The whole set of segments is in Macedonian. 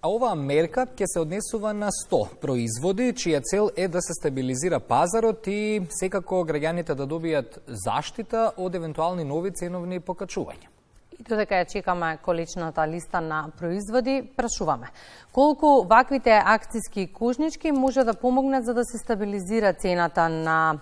А оваа мерка ќе се однесува на 100 производи, чија цел е да се стабилизира пазарот и секако граѓаните да добијат заштита од евентуални нови ценовни покачувања. И додека ја чекаме количната листа на производи, прашуваме колку ваквите акциски кошнички може да помогнат за да се стабилизира цената на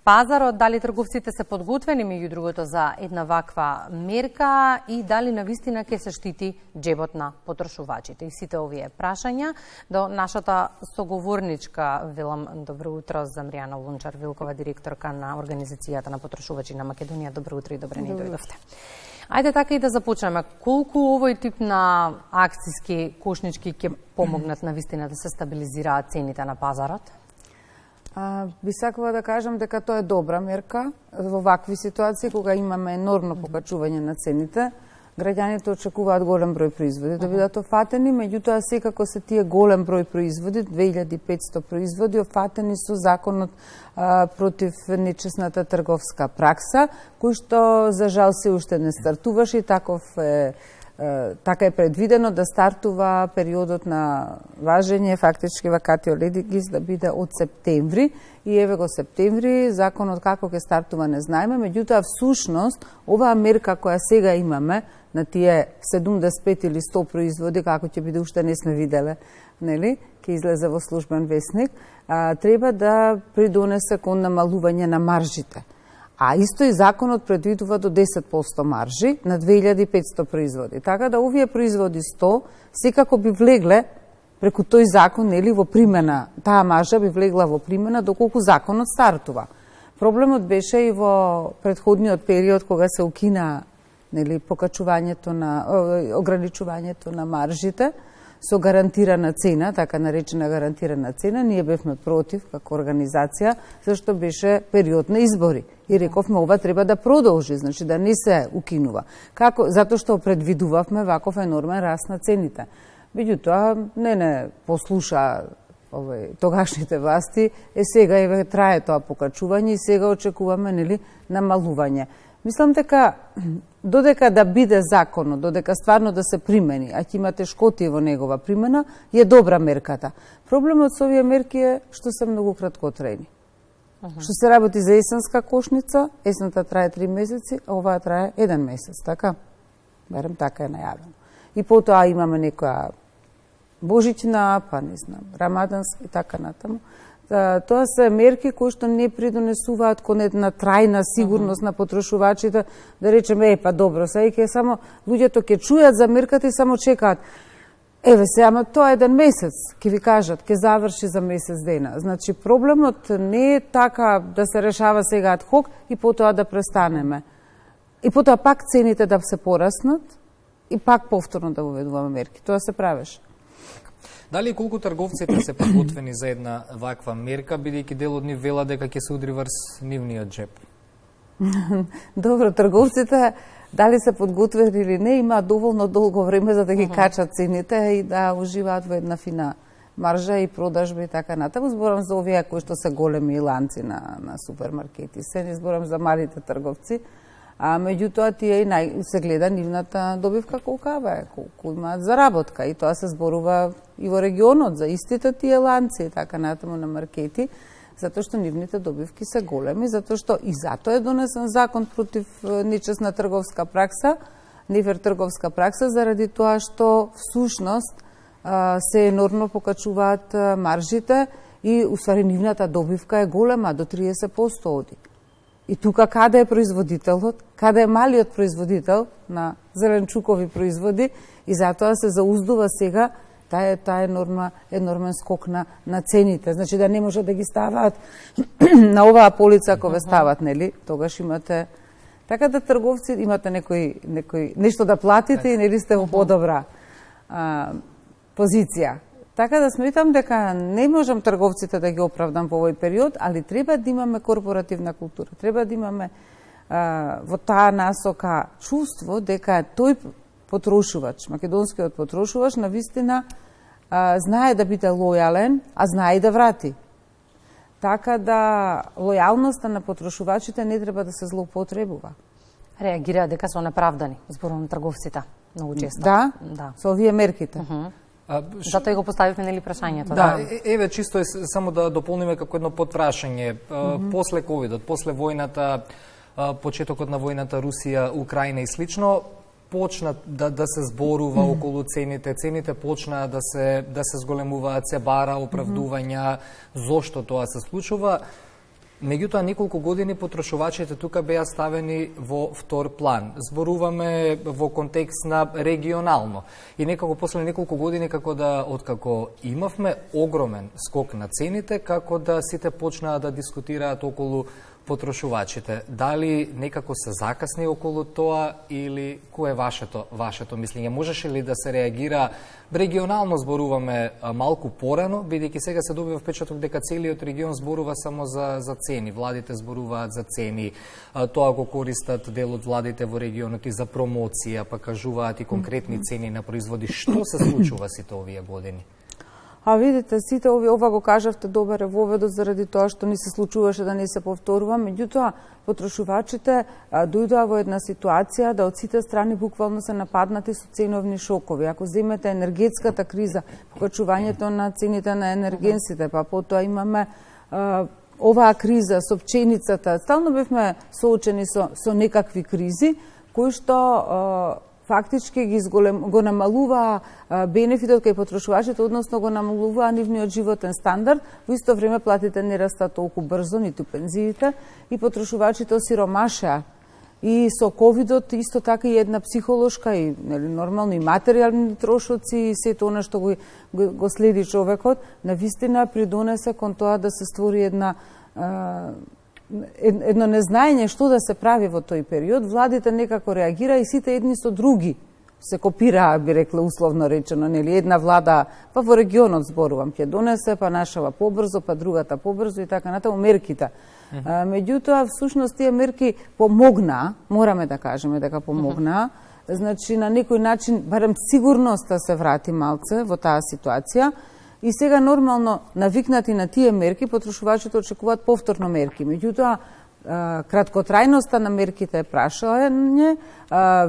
пазарот, дали трговците се подготвени меѓу другото за една ваква мерка и дали навистина ќе се штити џебот на потрошувачите. И сите овие прашања до нашата соговорничка велам добро утро за Мријана Лунчар Вилкова, директорка на Организацијата на потрошувачи на Македонија. Добро утро и добре ни дојдовте. Ајде така и да започнеме. Колку овој тип на акциски кошнички ќе помогнат навистина да се стабилизираат цените на пазарот? Би сакала да кажам дека тоа е добра мерка во вакви ситуации кога имаме енормно покачување на цените. Граѓаните очекуваат голем број производи да бидат офатени, меѓутоа секако се тие голем број производи, 2500 производи, офатени со законот против нечесната трговска пракса, кој што за жал се уште не стартуваше и така е предвидено да стартува периодот на важење фактички вакатио легис да биде од септември и еве го септември, законот како ќе стартува не знаеме, меѓутоа всушност оваа мерка која сега имаме на тие 75 или 100 производи, како ќе биде уште не сме виделе, нели, ќе излезе во службен весник, треба да придонесе кон намалување на маржите. А исто и законот предвидува до 10% маржи на 2500 производи. Така да овие производи 100 секако би влегле преку тој закон, нели, во примена. Таа маржа би влегла во примена доколку законот стартува. Проблемот беше и во претходниот период кога се укина, нели, покачувањето на ограничувањето на маржите со гарантирана цена, така наречена гарантирана цена. Ние бевме против како организација, зашто беше период на избори. И рековме ова треба да продолжи, значи да не се укинува. Како? Затоа што предвидувавме ваков енормен раст на цените. Меѓутоа, не послуша тогашните власти, сега еве трае тоа покачување и сега очекуваме, нели, намалување. Мислам дека додека да биде законот, додека стварно да се примени, а ќе има тешкоти во негова примена, е добра мерката. Проблемот со овие мерки е што се многу краткотрајни. Што се работи за есенска кошница, есента трае 3 месеци, а оваа трае 1 месец, така? Барем така е најавено. И потоа имаме некоја божична, па не знам, рамадански и така натаму. Тоа се мерки кои што не придонесуваат кон една трајна сигурност на потрошувачите, да речеме, па добро, сега ќе само луѓето ќе чујат за мерката и само чекаат. Еве се, ама тоа е 1 месец, ќе ви кажат, ќе заврши за месец дена. Значи, проблемот не е така да се решава сега ад хок и потоа да престанеме. И потоа пак цените да се пораснат и пак повторно да воведуваме мерки. Тоа се правеше. Дали и колку трговците се подготвени за една ваква мерка, бидејќи дел од нив вела дека ќе се удри врз нивниот джеп? Добро, трговците дали се подготвени или не, има доволно долго време за да ги качат цените и да уживаат во една фина маржа и продажба и така натаму. Зборам за овие кои што се големи ланци на супермаркети. Се не зборам за малите трговци. А меѓутоа тие и се гледа нивната добивка колкава е, колку имаат заработка. И тоа се зборува и во регионот за истите тие ланци и така натаму на маркети, затоа што нивните добивки се големи, затоа што и затоа е донесен закон против нечесна трговска пракса, нефер трговска пракса, заради тоа што всушност се енормно покачуваат маржите и уствари нивната добивка е голема, до 30% оди. И тука каде е производителот, каде е малиот производител на зеленчукови производи и затоа се зауздува сега таа енормен скок на цените. Значи да не може да ги ставаат на оваа полица кога стават, нели? Тогаш имате така да трговци имате некој нешто да платите и нели сте во подобра позиција. Така да сметам дека не можам трговците да ги оправдам по овој период, али треба да имаме корпоративна култура. Треба да имаме во таа насока чувство дека тој потрошувач, македонскиот потрошувач, навистина знае да биде лојален, а знае и да врати. Така да лојалноста на потрошувачите не треба да се злоупотребува. Реагираат дека се неправдани, зборувам на трговците, многу често. Да, со овие мерките. Затоа и го поставивме нели прашањето. Да, еве чисто е само да дополниме како едно подпрашање. После ковидот, после војната, почетокот на војната Русија, Украина и слично, почна да се зборува околу цените. Цените почнаа да се зголемуваат, се бара оправдувања зошто тоа се случува. Меѓутоа, неколку години потрошувачите тука беа ставени во втор план. Зборуваме во контекст на регионално. И некако после неколку години, откако имавме огромен скок на цените, како да сите почнаа да дискутираат околу потрошувачите. Дали некако се закасни околу тоа или кое е вашето мислење? Можеше ли да се реагира регионално, зборуваме малку порано, бидејќи сега се добива впечаток дека целиот регион зборува само за цени, владите зборуваат за цени, тоа го користат дел од владите во регионот и за промоција, па кажуваат и конкретни цени на производи. Што се случува сите овие години? Видите, сите ова го кажавте добар е воведот заради тоа што ни се случуваше да не се повторува, меѓутоа потрошувачите дојдоа во една ситуација да од сите страни буквално се нападнати со ценовни шокови. Ако земете енергетската криза, покачувањето на цените на енергенсите, па потоа имаме оваа криза со пченицата, стално бевме соочени со некакви кризи кои што фактички го намалуваа бенефитот кај потрошувачите, односно го намалуваа нивниот животен стандард. Во исто време платите не растат толку брзо, ниту пензиите, и потрошувачите осиромашеа. И со ковидот исто така и една психолошка и нормално и материјални трошоци и сето она што го следи човекот, навистина придонесе кон тоа да се створи едно незнаење што да се прави во тој период. Владите некако реагира и сите едни со други се копираа, би рекла условно речено, нели една влада, па во регионот зборувам, ќе донесе, па нашава побрзо, па другата побрзо и така натаму мерките. Меѓутоа, всушност тие мерки помогнаа, мораме да кажеме дека помогнаа, значи на некој начин барем сигурноста се врати малце во таа ситуација. И сега нормално навикнати на тие мерки, потрошувачите очекуваат повторно мерки. Меѓутоа, краткотрајноста на мерките е прашање,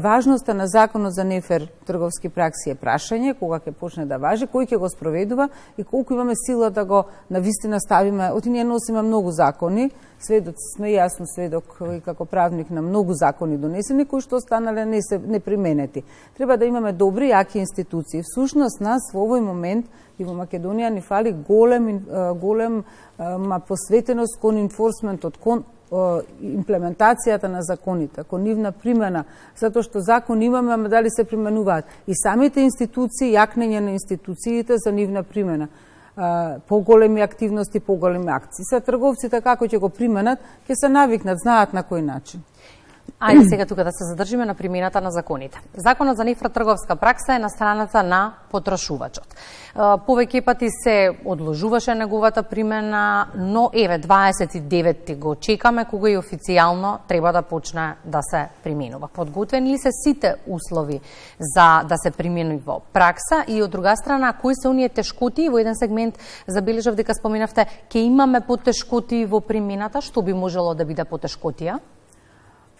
важноста на законот за нефер трговски пракси е прашање, кога ќе почне да важи, кој ќе го спроведува и колку имаме сила да го навистина ставиме. Оти ние носиме многу закони, сведоци сме, јасно сведок и како правник на многу закони донесени, кои што останале не применети. Треба да имаме добри, јаки институции. Всушност нас во овој момент и во Македонија ни фали голема посветеност кон енфорсментот, кон имплементацијата на законите, кон нивна примена, затоа што закон имаме, ама дали се применуваат. И самите институции, јакнење на институциите за нивна примена. Поголеми активности, поголеми акции. Са трговците како ќе го применат, ќе се навикнат, знаат на кој начин. Ајде сега тука да се задржиме на примената на законите. Законот за нефер трговска пракса е на страната на потрошувачот. Повеќе пати се одложуваше неговата примена, но еве 29 го чекаме кога и официјално треба да почне да се применува. Подготвени ли се сите услови за да се примени во пракса и од друга страна кои се оние тешкоти? Во еден сегмент забележав дека споменавте ќе имаме потешкоти во примената, што би можело да биде потешкотија?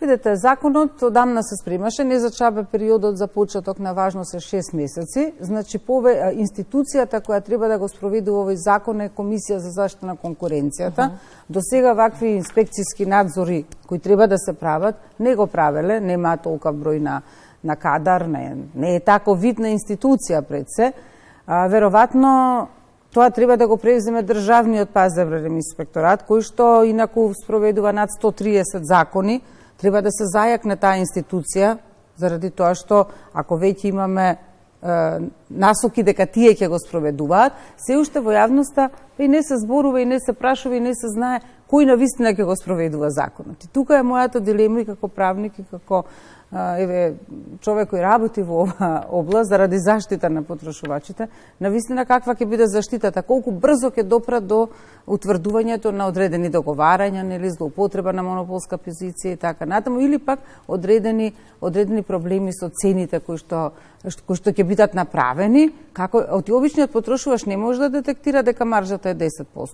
Видете, законот одамна се спремаше, не за чабе периодот за почеток на важност е 6 месеци. Значи, институцијата која треба да го спроведува овој закон е Комисија за заштита на конкуренцијата. До сега вакви инспекцијски надзори кои треба да се прават, не го правеле, нема толка број на кадар, не е тако видна институција пред се. Веројатно тоа треба да го превземе државниот пазарен инспекторат, кој што инаку спроведува над 130 закони. Треба да се зајакне таа институција, заради тоа што ако веќе имаме насоки дека тие ќе го спроведуваат, се уште во јавноста и не се зборува и не се прашува и не се знае кој навистина ќе го спроведува законот. И тука е мојата дилема и како правник и како човек кој работи во оваа област заради заштита на потрошувачите, навистина каква ќе биде заштитата, колку брзо ќе допра до утврдувањето на одредени договарања, нели злоупотреба на монополска позиција и така натаму, или пак одредени проблеми со цените кои што ќе бидат направени, како обичниот потрошувач не може да детектира дека маржата е 10%.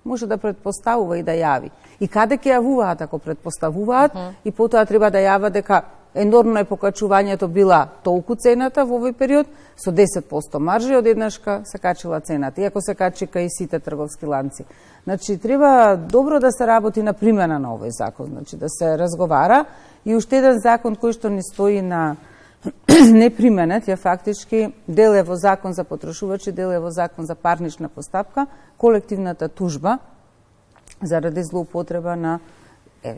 Може да предпоставува и да јави. И каде ќе јавуваат ако предпоставуваат, и потоа треба да јава дека енормно е покачувањето била толку цената во овој период, со 10% маржи одеднашка се качила цената, иако се качи кај сите трговски ланци. Значи, треба добро да се работи на примена на овој закон, значи да се разговара и уште еден закон кој што ни стои на неприменет, ја фактички дел е во закон за потрошувачи, дел е во закон за парнична постапка, колективната тужба заради злоупотреба на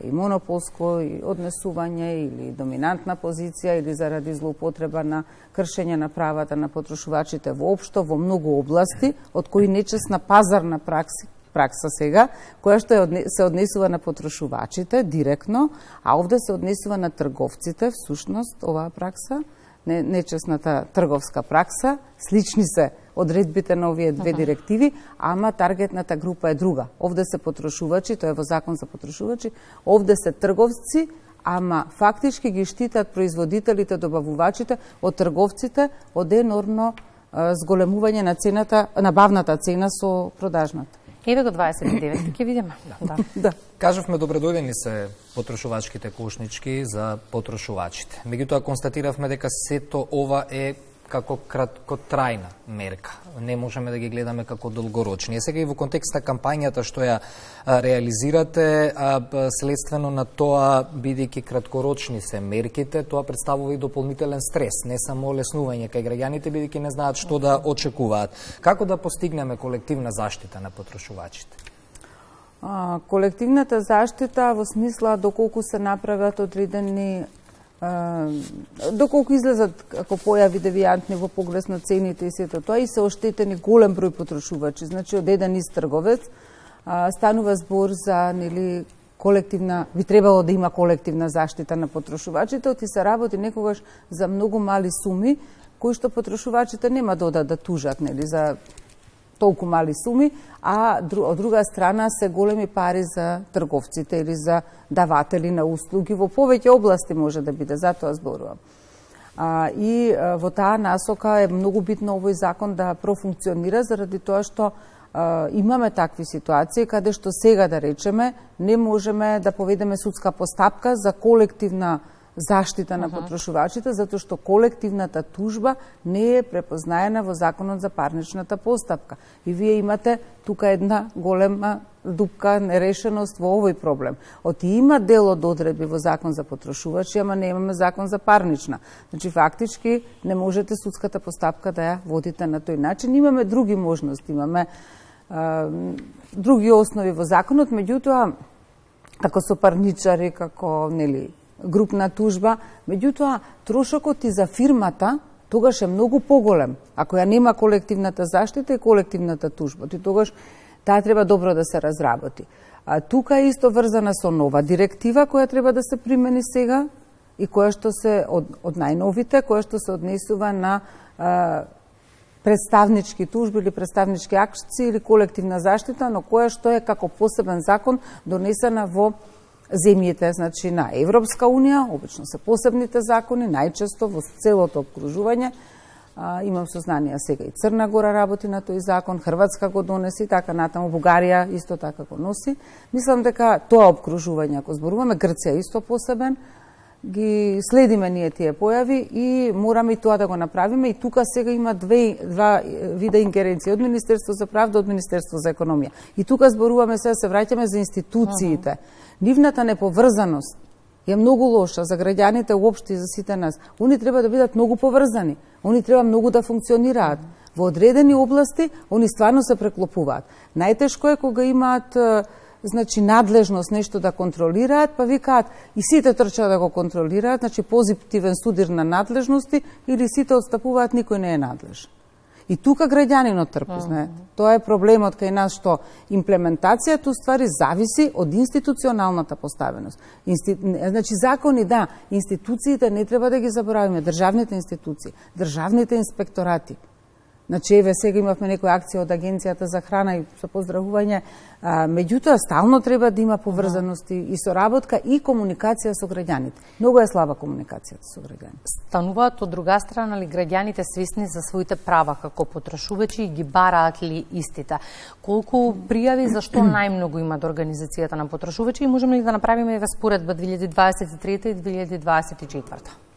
и монополско и однесување или доминантна позиција или заради злоупотреба на кршење на правата на потрошувачите воопшто во многу области, од кои нечесна пазарна пракса сега, која што се однесува на потрошувачите директно, а овде се однесува на трговците, всушност оваа пракса, нечесната трговска пракса, слични се одредбите на овие две директиви, ама таргетната група е друга. Овде се потрошувачи, тоа е во закон за потрошувачи, овде се трговци, ама фактички ги штитат производителите, добавувачите од трговците од енормно зголемување на цената, набавната цена со продажната. Еве го 29, ќе видиме. Да. Кажавме добредојдени се потрошувачките кошнички за потрошувачите. Меѓутоа констатиравме дека сето ова е како краткотрајна мерка. Не можеме да ги гледаме како долгорочни. Е сега и во контекста кампањата што ја реализирате, следствено на тоа, бидејќи краткорочни се мерките, тоа представува и дополнителен стрес, не само олеснување кај граѓаните, бидејќи не знаат што да очекуваат. Како да постигнеме колективна заштита на потрошувачите? Колективната заштита во смисла доколку се направат одредени доколку излезат како појави девијантни во поглед на цените и сето тоа и се оштетени голем број потрошувачи, значи од еден ист трговец станува збор за колективна, би требало да има колективна заштита на потрошувачите, оти се работи некогаш за многу мали суми кои што потрошувачите нема да одат да тужат за толку мали суми, а од друга страна се големи пари за трговците или за даватели на услуги. Во повеќе области може да биде, затоа зборувам. И во таа насока е многу битно овој закон да профункционира, заради тоа што имаме такви ситуации каде што сега, да речеме, не можеме да поведеме судска постапка за колективна заштита на потрошувачите, затоа што колективната тужба не е препознаена во Законот за парничната постапка. И вие имате тука една голема дупка, нерешеност во овој проблем. Оти има дел од одредби во Закон за потрошувачи, ама не имаме Закон за парнична. Значи, фактички, не можете судската постапка да ја водите на тој начин. Имаме други можности, имаме други основи во Законот, меѓутоа, како со парничари, како, групна тужба, меѓутоа трошокот и за фирмата тогаш е многу поголем. Ако ја нема колективната заштита и колективната тужба, тогаш таа треба добро да се разработи. Тука е исто врзана со нова директива која треба да се примени сега и која што се од најновите, која што се однесува на представнички тужби или представнички акции или колективна заштита, но која што е како посебен закон донесена во земјите, значи на Европска унија, обично се посебните закони, најчесто во целото обкружување. Имам сознание сега и Црна Гора работи на тој закон, Хрватска го донеси, така натаму Бугарија исто така го носи. Мислам дека тоа обкружување, ако зборуваме, Грција исто посебен, ги следиме ние тие појави и мораме и тоа да го направиме. И тука сега има два вида ингеренција, од Министерство за правда, од Министерство за економија. И тука зборуваме, сега се враќаме за институциите. Нивната неповрзаност е многу лоша за граѓаните уопште и за сите нас. Они треба да бидат многу поврзани. Они треба многу да функционираат. Во одредени области, они стварно се преклопуваат. Најтешко е кога имаат надлежност нешто да контролираат, па викаат и сите трчаат да го контролираат, значи позитивен судир на надлежности или сите отстапуваат, никој не е надлежен. И тука граѓанинот трпи, знаете. Тоа е проблемот кај нас, што имплементацијата уствари зависи од институционалната поставеност. Значи закони, да, институциите не треба да ги заборавиме, државните институции, државните инспекторати. Значи, еве сега имавме некоја акција од Агенцијата за храна и со поздравување, меѓутоа стално треба да има поврзаности и соработка и комуникација со граѓаните. Многу е слаба комуникацијата со граѓаните. Стануваат од друга страна ли граѓаните свесни за своите права како потрошувачи и ги бараат ли истите? Колку пријави, зашто најмногу има до организацијата на потрошувачи и можеме ли да направиме еве споредба 2023 и 2024?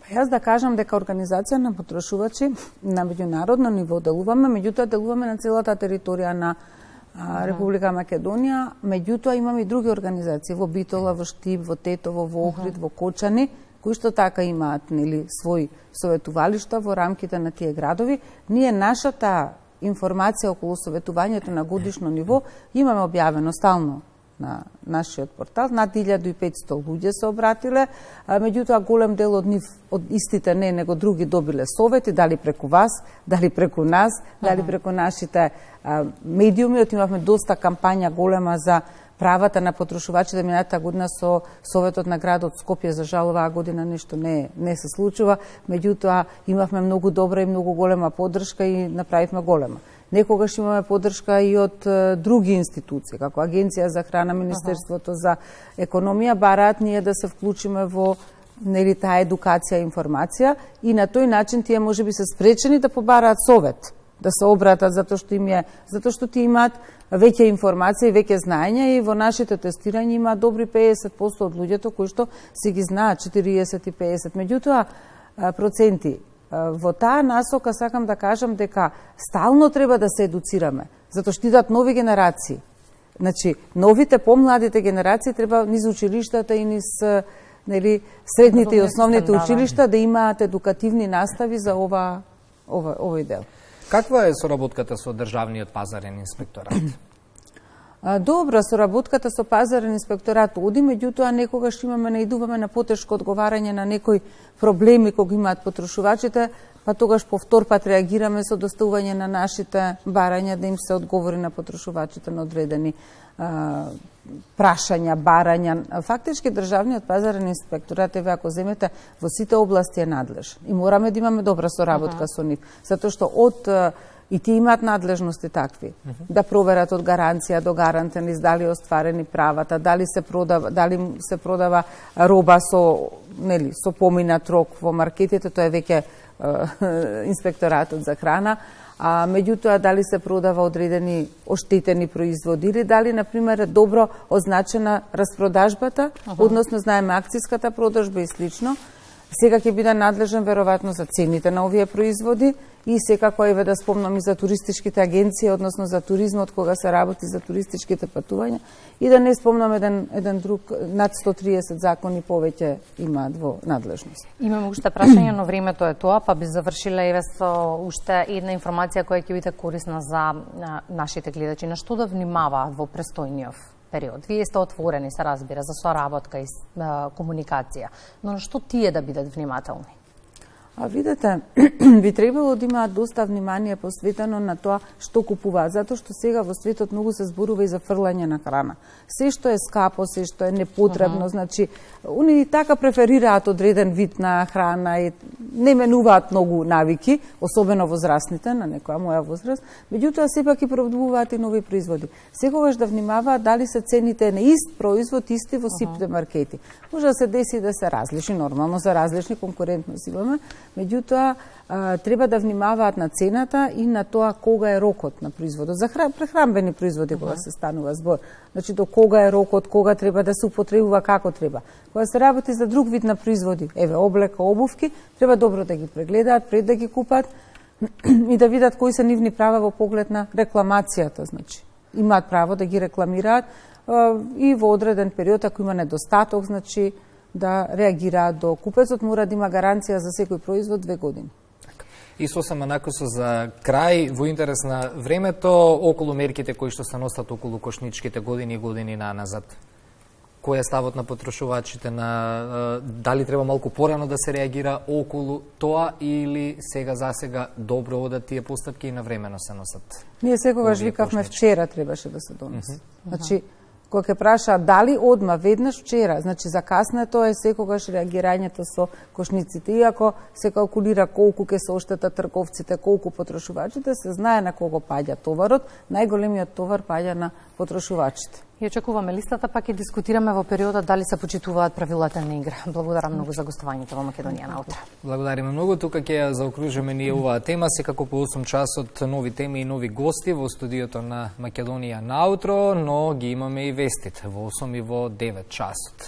Јас да кажам дека организација на потрошувачи на меѓународно ниво делуваме, меѓутоа делуваме на целата територија на Република Македонија, меѓутоа имаме и други организации во Битола, во Штип, во Тетово, во Охрид, во Кочани, кои што така имаат своји советувалишта во рамките на тие градови. Ние нашата информација околу советувањето на годишно ниво имаме објавено стално на нашиот портал. Над 1500 луѓе се обратиле, меѓутоа голем дел од нив, од истите не, него други добиле совети, дали преку вас, дали преку нас, дали преку нашите медиуми. Имавме доста кампања голема за правата на потрошувачите минатата година со Советот на градот Скопје. За жал, оваа година нешто не се случува, меѓутоа имавме многу добра и многу голема поддршка и направивме голема. Некогаш имаме поддршка и од други институции, како Агенција за храна, Министерството за економија, бараат ние да се вклучиме во таа едукација и информација и на тој начин тие можеби се спречени да побараат совет, да се обратат затоа што тие имаат веќе информација и веќе знаења и во нашите тестирања има добри 50% од луѓето кои што се ги знаат 40 и 50. Меѓутоа проценти во таа насока сакам да кажам дека стално треба да се едуцираме, затоа што идат нови генерации. Значи, новите, помладите генерации треба низ училиштата и низ средните и основните училишта да имаат едукативни настави за овој дел. Каква е соработката со Државниот пазарен инспекторат? Добра, соработката со пазарен инспекторат оди, меѓутоа некогаш наидуваме на потешко одговарање на некои проблеми кога имаат потрошувачите, па тогаш повтор пат реагираме со доставување на нашите барања да им се одговори на потрошувачите на одредени прашања, барања. Фактички Државниот пазарен инспекторат, еве ако земете, во сите области е надлежен и мораме да имаме добра соработка со нив, затоа што и тие имаат надлежности такви, да проверат од гаранција до гарантен лист дали остварени правата, дали се продава роба со поминат рок во маркетите, тоа е веќе инспекторатот за храна, меѓутоа дали се продава одредени оштетени производи или дали, например, е добро означена распродажбата, односно знаеме акцијската продажба и слично. Сега ќе биде надлежен веројатно за цените на овие производи и секако еве да спомнам и за туристичките агенции, односно за туризмот кога се работи за туристичките патувања и да не спомнам еден друг, над 130 закони повеќе имаат во надлежност. Имаме уште прашање, но времето е тоа, па би завршила еве со уште една информација која ќе биде корисна за нашите гледачи. На што да внимаваат во престојниот период? Вие сте отворени, се разбира, за соработка и комуникација, но на што тие да бидат внимателни? Видете, би требало да имаат доста внимание посветено на тоа што купуваат, затоа што сега во светот многу се зборува и за фрлање на храна. Се што е скапо, се што е непотребно, значи, они така преферираат одреден вид на храна и не менуваат многу навики, особено возрастните, на некоја моја возраст, меѓутоа сепак и пробуваат и нови производи. Секогаш да внимаваат дали се цените на ист производ исти во сите маркети. Може да се деси да се различни, нормално за различни конкурентност имаме, меѓутоа треба да внимаваат на цената и на тоа кога е рокот на производот. За прехранбени производи кога се станува збор, значи до кога е рокот, кога треба да се употребува, како треба. Кога се работи за друг вид на производи, еве облека, обувки, треба добро да ги прегледаат пред да ги купат и да видат кои се нивни права во поглед на рекламацијата, значи имаат право да ги рекламираат и во одреден период ако има недостаток, значи да реагираат до купецот, мора да има гаранција за секој производ 2 години. И сосема накусо за крај, во интерес на времето, околу мерките кои што се носат околу кошничките години и години назад. Кој е ставот на потрошувачите, дали треба малку порано да се реагира околу тоа или сега за сега добро одат тие постапки и навремено се носат? Ние секогаш викавме вчера требаше да се донесе. Значи, Кога ќе праша дали одма веднаш вчера, значи закасна тоа е секогаш реагирањето со кошниците. Иако се калкулира колку ќе се оштетат трговците, колку потрошувачите, се знае на кого паѓа товарот, најголемиот товар паѓа на потрошувачите. И очекуваме листата, пак ќе дискутираме во периодот дали се почитуваат правилата на игра. Благодарам многу за гостувањето во Македонија наутро. Благодариме многу. Тука ќе ја заокружиме ние оваа тема. Секако по 8 часот нови теми и нови гости во студиото на Македонија наутро, но ги имаме и вестите во 8 и во 9 часот.